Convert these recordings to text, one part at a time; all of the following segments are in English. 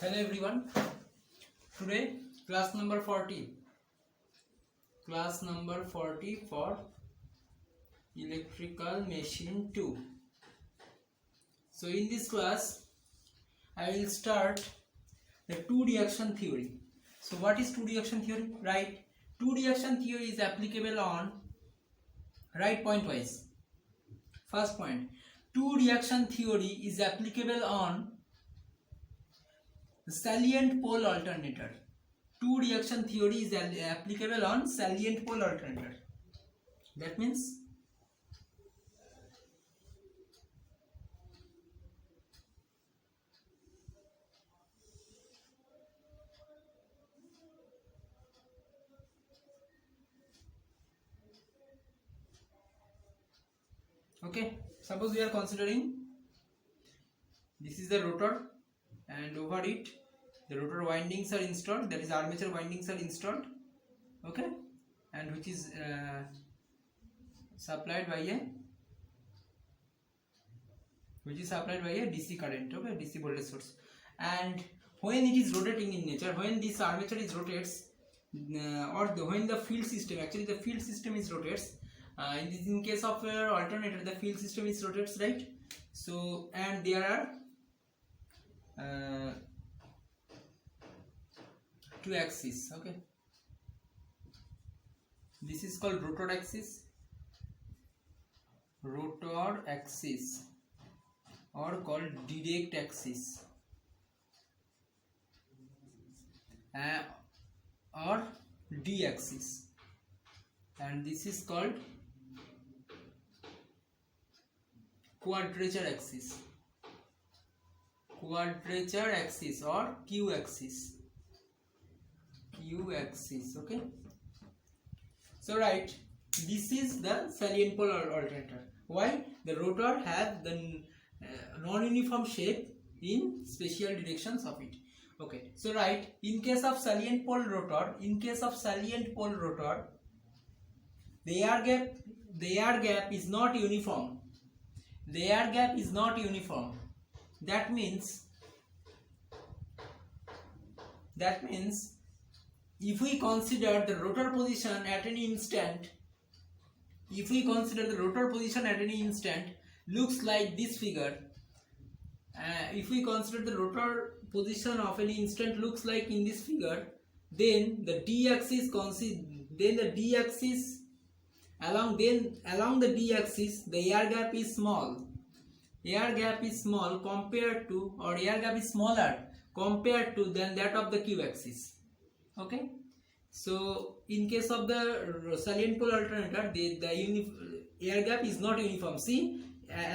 Hello everyone. Today class number 40. Class number 40 for electrical machine 2. So in this class I will start the two-D action theory. So what is two-D action theory? Right. Two-D action theory is applicable on right point wise. First point. Two-D action theory is applicable on salient pole alternator. Two-D action theory is applicable on salient pole alternator. That means okay, suppose we are considering this is the rotor and over it the rotor windings are installed, that is armature windings are installed, okay, and which is supplied by a DC current, okay, DC voltage source. And when it is rotating in nature, when this armature is rotates when the field system, actually the field system is rotates, in case of alternator the field system is rotates, right? So and there are two axes, okay, this is called rotor axis or called direct axis or D axis, and this is called quadrature axis or Q axis, okay. So right, this is the salient pole alternator. Why? The rotor has the non-uniform shape in special directions of it, okay. So right, in case of salient pole rotor, the air gap is not uniform. That means if we consider the rotor position at any instant, looks like this figure. If we consider the rotor position of any instant looks like in this figure, then the D axis along the D axis the air gap is small. Air gap is smaller compared to than that of the Q axis, okay. So in case of the salient pole alternator, the air gap is not uniform. See,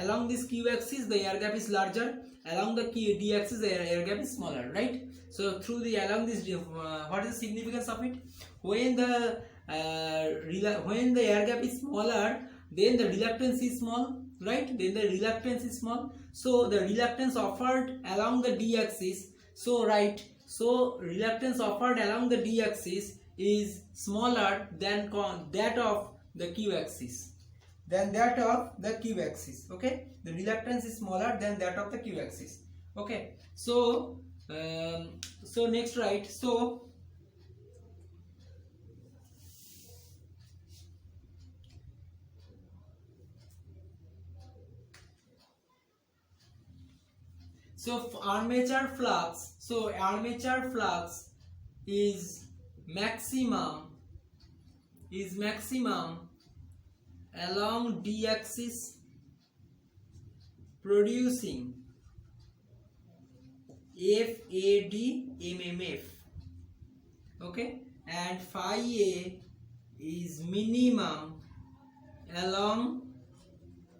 along this Q axis the air gap is larger, along the D axis the air gap is smaller, right? So through the along this what is the significance of it? When the air gap is smaller, then the reluctance is small, right? So the reluctance offered along the D axis, reluctance offered along the D axis is smaller than that of the Q axis. Okay, the reluctance is smaller than that of the Q axis, okay. So next, right, so armature flux is maximum along D axis, producing FAD MMF, okay, and phi A is minimum along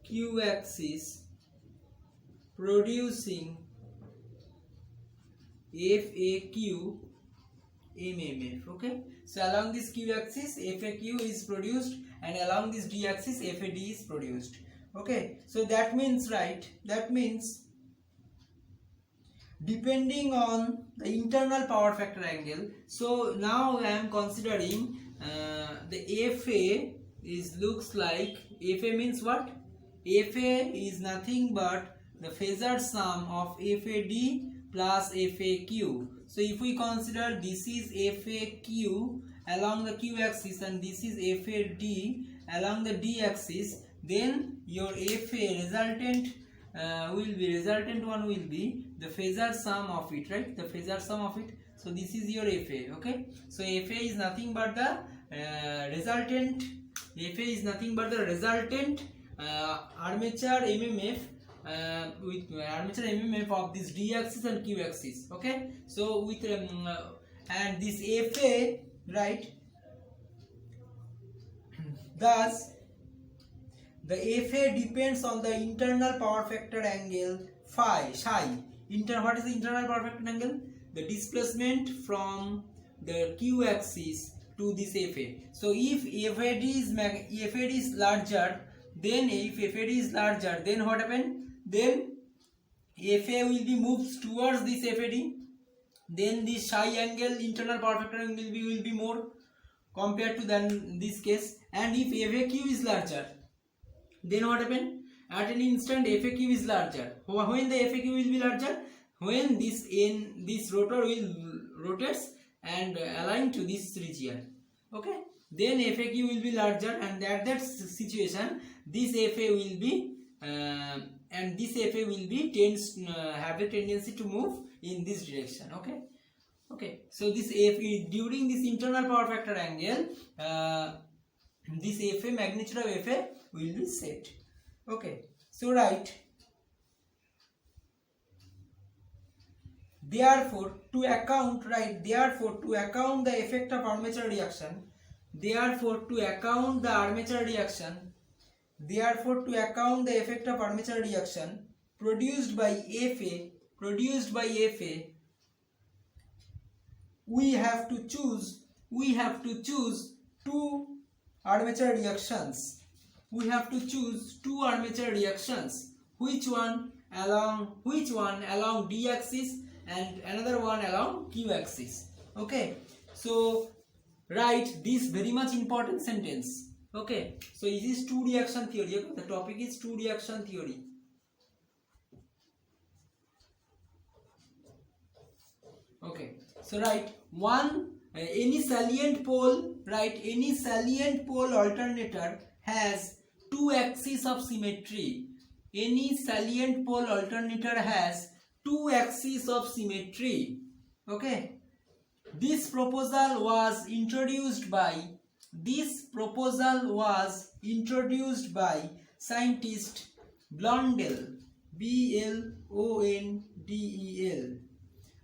Q axis, producing FAQ MMF, okay. So along this Q axis FAQ is produced and along this D axis FAD is produced, okay. So that means, right, depending on the internal power factor angle. So now I am considering the FA looks like, FA means what? FA is nothing but the phasor sum of FAD plus FAQ. So if we consider this is FAQ along the Q axis and this is FAD along the D axis, then your FA resultant one will be the phasor sum of it, right? The phasor sum of it. So this is your FA, okay? So FA is nothing but the resultant. FA is nothing but the resultant armature MMF with armature MMF of this D axis and Q axis, okay? So with and this FA, right? Thus the FA depends on the internal power factor angle phi. What is the internal power factor angle? The displacement from the Q axis to this FA. So if FAD is larger, then what happen? Then FA will be moved towards this FAD. Then this psi angle, internal power factor angle will be more compared to than this case. And if FAQ is larger, then what happen? At an instant FAQ is larger. When the FAQ will be larger? When this rotor will rotates and align to this region, okay? Then FAQ will be larger, and at that situation this FA will be have a tendency to move in this direction, okay? So this FA during this internal power factor angle, this FA magnitude of FA will be set, okay? So right, therefore to account the effect of armature reaction, produced by FA, we have to choose two armature reactions. Which one along D axis and another one along Q axis, okay? So write this very much important sentence, okay? So it is two reaction theory, okay? The topic is two reaction theory, okay? So write any salient pole alternator has two axes of symmetry. Any salient pole alternator has two axes of symmetry, okay? This proposal was introduced by scientist Blondel, Blondel,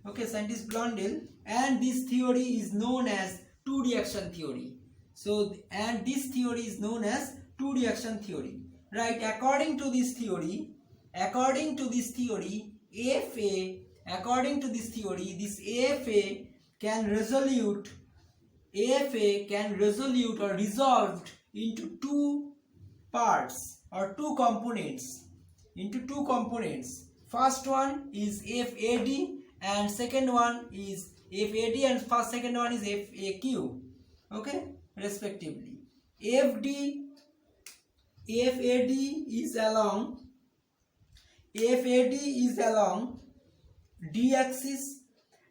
okay, scientist Blondel, and this theory is known as two reaction theory. So and this theory is known as two reaction theory, right? According to this theory, this AFA can resolute or resolved into two parts or two components. First one is FAD and second one is FAD and second one is FAQ, okay, respectively. FAD is along D axis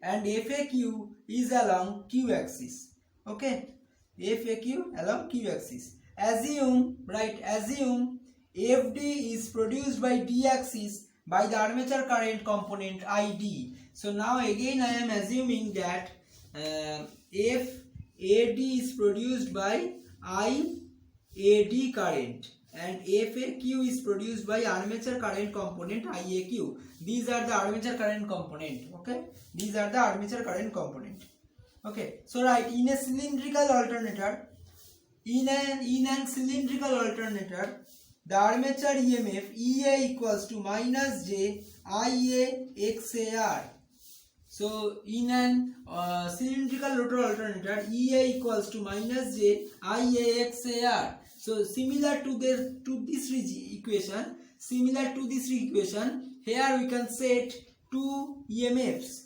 and FAQ is along Q axis, okay? FAQ along Q axis. Assume FD is produced by D axis by the armature current component ID. So now again I am assuming that FAD is produced by IAD current and FAQ is produced by armature current component IAQ. These are the armature current component, okay? Okay, so right, in a cylindrical alternator, the armature EMF EA equals to minus J IA XAR. So in an cylindrical rotor alternator, EA equals to minus J IA XAR. So similar to this equation, here we can set two EMFs.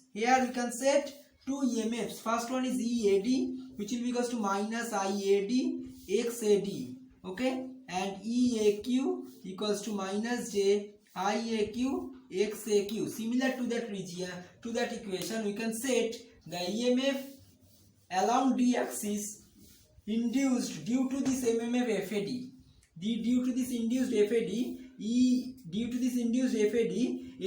First one is EAD, which will be equals to minus IAD XAD, okay, and EAQ equals to minus J IAQ XAQ. Similar to that region, to that equation, we can set the EMF along D axis induced due to this MMF FAD. Due to this induced FAD,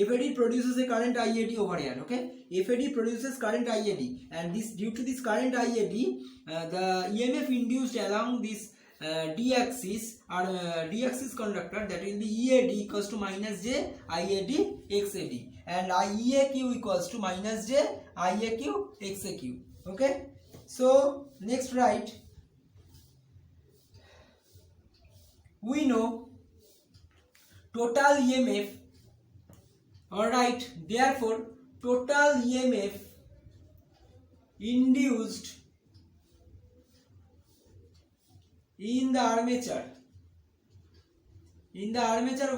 FAD produces a current IAD over here. Okay, FAD produces current IAD, and this due to this current IAD, the EMF induced along this D axis or D axis conductor, that will be EAD equals to minus J IAD XAD, and EAQ equals to minus J IAQ XAQ. Okay, so next write, we know total EMF. Alright, therefore total EMF induced in the armature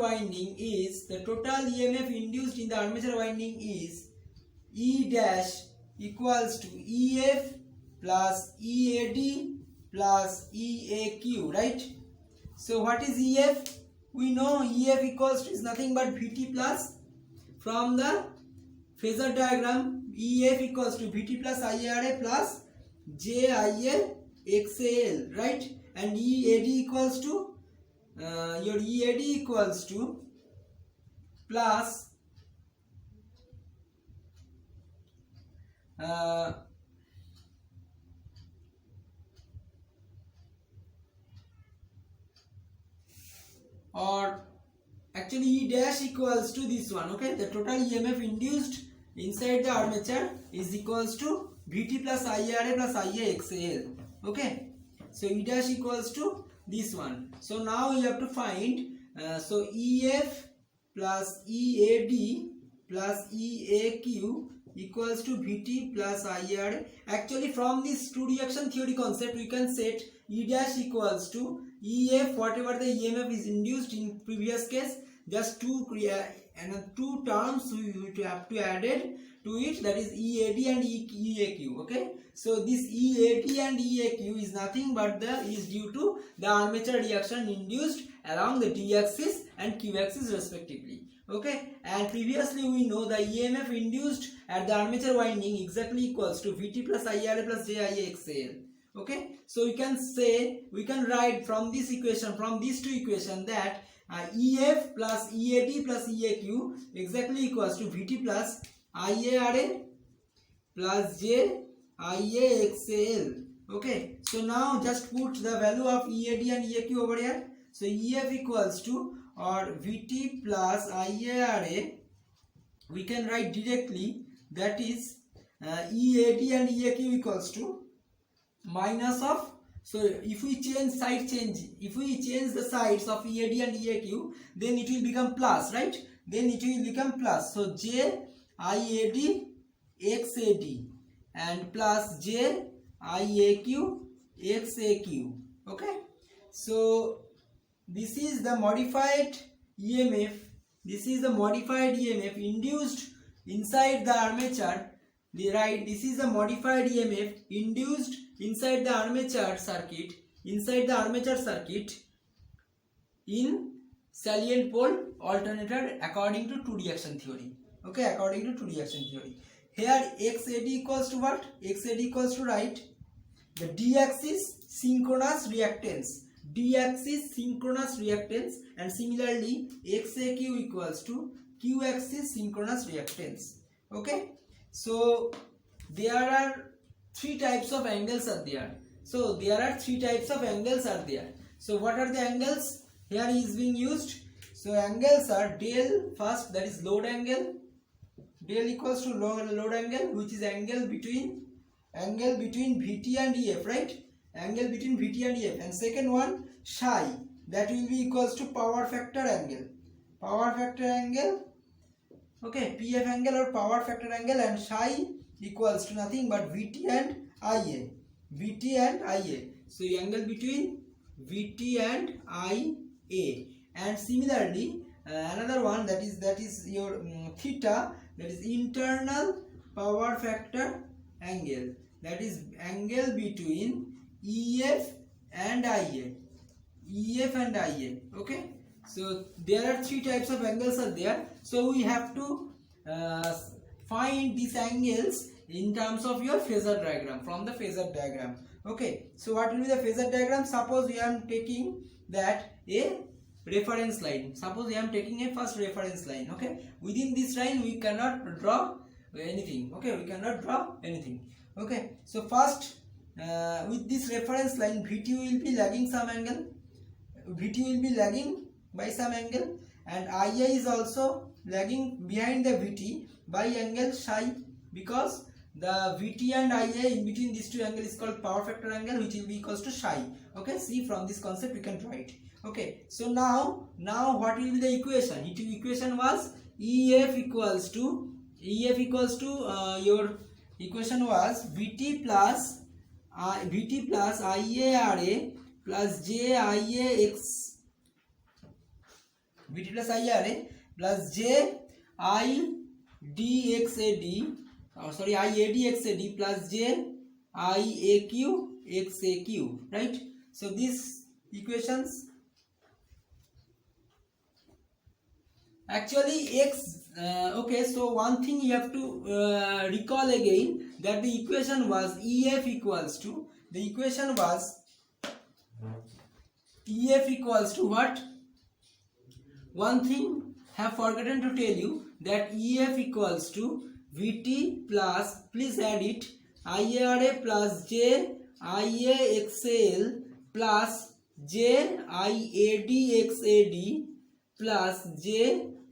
winding is, the total EMF induced in the armature winding is E dash equals to EF plus EAD plus EAQ, right? So what is EF? We know EF equals to is nothing but VT plus, from the phasor diagram, EF equals to VT plus IARA plus JIA XAL, right? And EAD equals to your EAD equals to plus or actually E dash equals to this one. Okay, the total EMF induced inside the armature is equals to VT plus IARA plus IAXAL. Okay, so E dash equals to this one. So now you have to find so EF plus EAD plus EAQ equals to VT plus IARA. Actually from this two reaction theory concept, we can set E dash equals to EF, whatever the EMF is induced in previous case, just two terms we have to add it to it, that is EAD and EAQ. Okay, so this EAD and EAQ is nothing but is due to the armature reaction induced along the D axis and Q axis respectively. Okay, and previously we know the EMF induced at the armature winding exactly equals to VT plus IARA plus JIAXAL. Okay, so we can write from this equation, from these two equations, that EF plus EAD plus EAQ exactly equals to VT plus IARA plus JIAXAL. Okay, so now just put the value of EAD and EAQ over here. So EF equals to, or VT plus IARA, we can write directly, that is EAD and EAQ equals to minus of, so if we change the sides of EAD and EAQ, then it will become plus, right? Then it will become plus. So J IAD XAD and plus J IAQ XAQ. Okay, so this is the modified EMF. This is the modified EMF induced inside the armature. This is a modified EMF induced inside the armature circuit, in salient pole alternator according to two reaction theory. Okay, according to two reaction theory. Here XAD equals to what? XAD equals to, right, the D axis synchronous reactance. And similarly XAQ equals to Q axis synchronous reactance. Okay, so there are three types of angles are there. So what are the angles here is being used? So angles are del, first, that is load angle. Del equals to load angle, which is angle between VT and EF, right? Angle between VT and EF. And second one, psi, that will be equals to power factor angle. Okay, PF angle or power factor angle, and psi equals to nothing but VT and IA. So angle between VT and IA. And similarly another one, that is your theta, that is internal power factor angle, that is angle between EF and IA. Okay, So there are three types of angles are there. So we have to find these angles in terms of your phasor diagram, from the phasor diagram. Okay, so what will be the phasor diagram? Suppose we are taking that a reference line. Suppose I am taking a first reference line. Okay, within this line we cannot draw anything. Okay, we cannot draw anything. Okay, so first with this reference line, VT will be lagging some angle. VT will be lagging by some angle, and IA is also lagging behind the VT by angle psi, because the VT and IA in between these two angles is called power factor angle, which will be equals to psi. Okay, see, from this concept we can draw it. Okay, so now what will be the equation? Equation was EF equals to your equation was VT plus IARA plus JIAX, VT plus IARA plus JIDXAD, IADXAD plus JIAQXAQ, right? So these equations actually okay, so one thing you have to recall again, that the equation was EF equals to what? One thing have forgotten to tell you, that EF equals to VT plus, please add it, IARA plus JIAXAL plus JIADXAD plus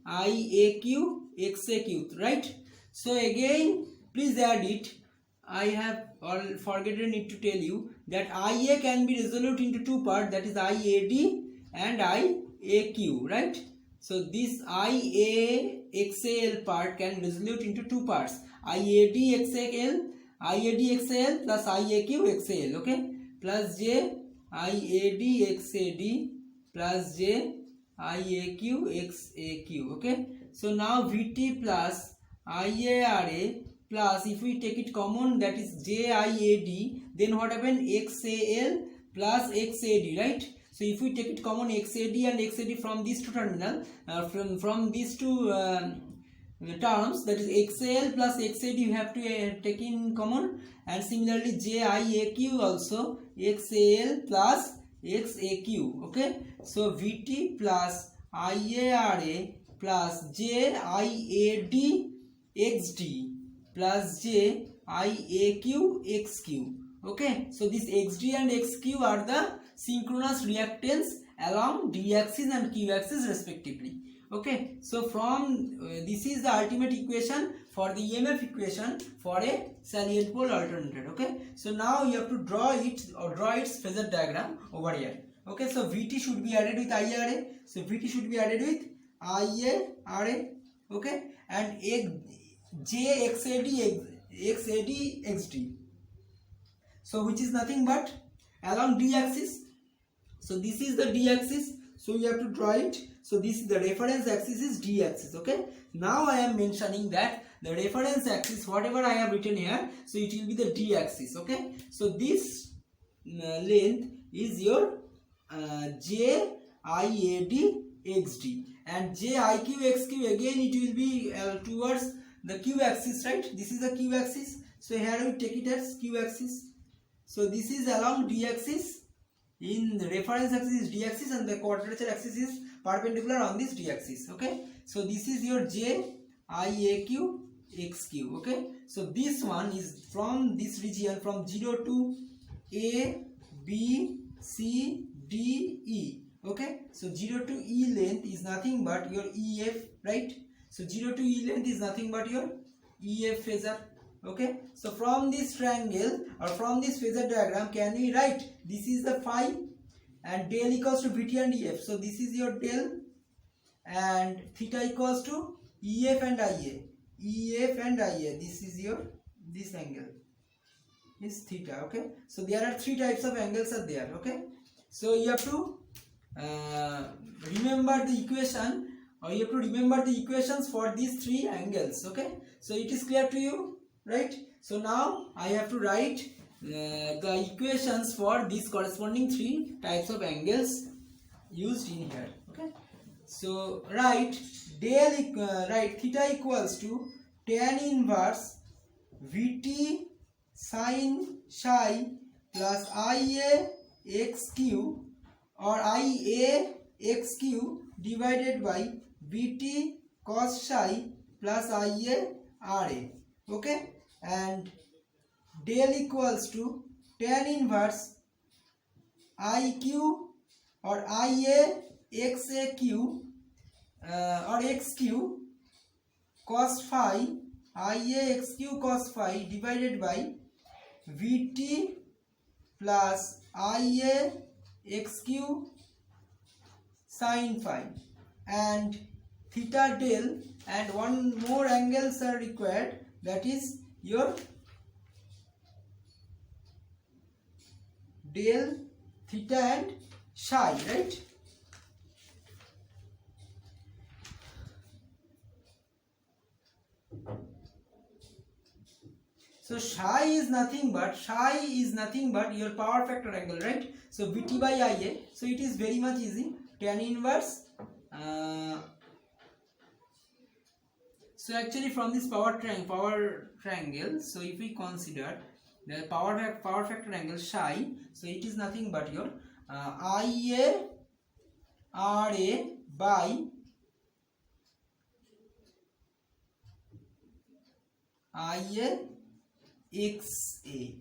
JIAQXAQ, right? So again please add it. I have forgotten it to tell you that IA can be resolved into two parts, that is IAD and IAQ, right? So this IAXAL part can resolve into two parts, IADXAL plus IAQXAL, okay, plus JIADXAD plus JIAQXAQ, okay. So now VT plus IARA plus, if we take it common, that is JIAD, then what happened? XAL plus XAD, right? So if we take it common, XAD and XAD from these two terminal, from these two terms, that is XAL plus XAD you have to take in common, and similarly JIAQ also XAL plus XAQ, okay. So VT plus IARA plus JIADXD plus JIAQXQ, okay. So this XD and XQ are the synchronous reactance along D axis and Q axis respectively, okay. So from this is the ultimate equation for the EMF equation for a salient pole alternator, okay. So now you have to draw it, or draw its phasor diagram over here, okay. So VT should be added with IARA, so VT should be added with IARA, okay, and JXAD XD, so which is nothing but along D axis. So this is the D axis, so you have to draw it. So this is the reference axis is D axis, okay. Now I am mentioning that the reference axis, whatever I have written here, so it will be the D axis, okay. So this length is your JIADXD, and JIQXQ, again it will be towards the Q axis, right? This is the Q axis, so here we take it as Q axis. So this is along D axis, in the reference axis is D axis, and the quadrature axis is perpendicular on this D axis, okay. So this is your JIAQXQ, okay. So this one is from this region, from 0 to A, B, C, D, E, okay. So 0 to E length is nothing but your EF, right? So 0 to E length is nothing but your EF phasor, okay. So from this triangle, or from this phasor diagram, can we write, this is the phi, and del equals to VT and EF. So this is your del, and theta equals to EF and IA. This is your, this angle is theta, okay. So there are three types of angles are there, okay. So you have to remember the equation, or you have to remember the equations for these three angles, okay. So it is clear to you, right? So now I have to write the equations for these corresponding three types of angles used in here. Okay, so write write theta equals to tan inverse Vt sin psi plus Ia x cube or Ia x cube divided by Vt cos psi plus Ia Ra. Okay, and del equals to tan inverse I cube or Ia xa cube or x cube cos phi Ia x cube cos phi divided by Vt plus Ia x cube sin phi, and theta del, and one more angles are required, that is your del theta and psi, right? So psi is nothing but your power factor angle, right? So Vt by Ia, so it is very much easy, tan inverse. So actually from this power triangle, so if we consider the power factor angle psi, so it is nothing but your Ia Ra by Ia xa.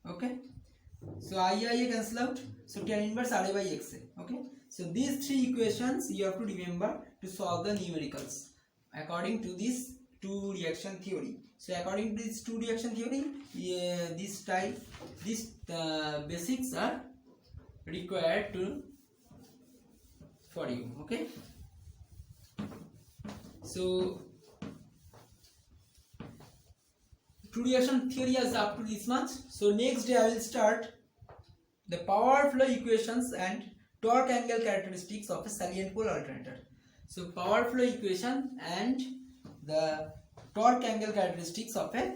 Okay, so Ia cancel out, so tan inverse Ra by xa. Okay, so these three equations you have to remember to solve the numericals according to this two reaction theory. So according to this two reaction theory, this basics are required for you. Okay, so two reaction theory is up to this much. So next day I will start the power flow equations and torque angle characteristics of a salient pole alternator. So power flow equation and the torque angle characteristics of a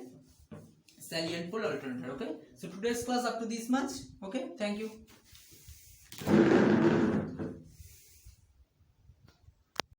salient pole alternator. Okay, so today's class up to this much. Okay, thank you.